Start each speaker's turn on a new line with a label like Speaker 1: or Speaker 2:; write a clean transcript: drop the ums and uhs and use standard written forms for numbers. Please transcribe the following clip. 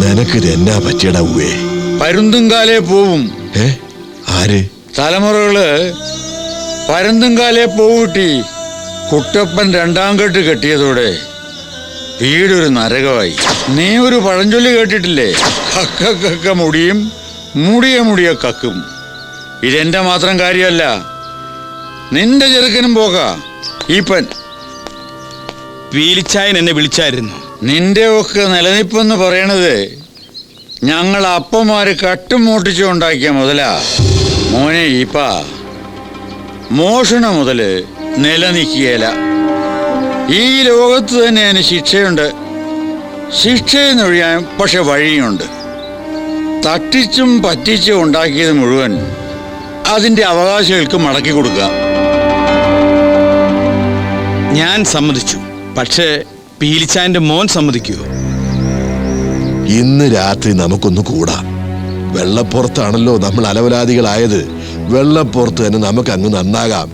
Speaker 1: നിനക്കിത് എന്നാ പറ്റിയടാ ഉവേ?
Speaker 2: പരുന്തുംകാലേ പോവും.
Speaker 1: ആര്?
Speaker 2: തലമുറകള് പരുന്തുംകാലേ പോവൂട്ടി. കുട്ടപ്പൻ രണ്ടാം കെട്ട് കെട്ടിയതോടെ വീടൊരു നരകമായി. നീ ഒരു പഴഞ്ചൊല്ലി കേട്ടിട്ടില്ലേ? കക്ക കക്ക മുടിയും മുടിയ മുടിയ കക്കും. ഇതെന്റെ മാത്രം കാര്യമല്ല, നിന്റെ ചെറുക്കനും പോകാ. ഈപ്പൻ
Speaker 3: പീലിച്ചായൻ എന്നെ വിളിച്ചായിരുന്നു.
Speaker 2: നിന്റെ ഒക്കെ നിലനിപ്പെന്ന് പറയണത് ഞങ്ങൾ അപ്പന്മാര് കട്ടും മോട്ടിച്ചും ഉണ്ടാക്കിയ മുതലാ. മോനെ ഈപ്പ, മോഷണ മുതല് നിലനിൽക്കുകയില്ല. ഈ ലോകത്ത് തന്നെ അതിന് ശിക്ഷയുണ്ട്. ശിക്ഷയെന്നൊഴിയാൻ പക്ഷെ വഴിയുണ്ട്. തട്ടിച്ചും പറ്റിച്ചും ഉണ്ടാക്കിയത് മുഴുവൻ അതിൻ്റെ അവകാശികൾക്ക് മടക്കി കൊടുക്കുക.
Speaker 3: ഞാൻ സമ്മതിച്ചു. പക്ഷേ പീലിച്ചായന്റെ മോൻ സമ്മതിക്കുമോ?
Speaker 1: ഇന്ന് രാത്രി നമുക്കൊന്ന് കൂടാ. വെള്ളപ്പുറത്താണല്ലോ നമ്മൾ അലവലാദികളായത്. വെള്ളപ്പുറത്ത് തന്നെ നമുക്ക് അങ്ങ് നന്നാകാം.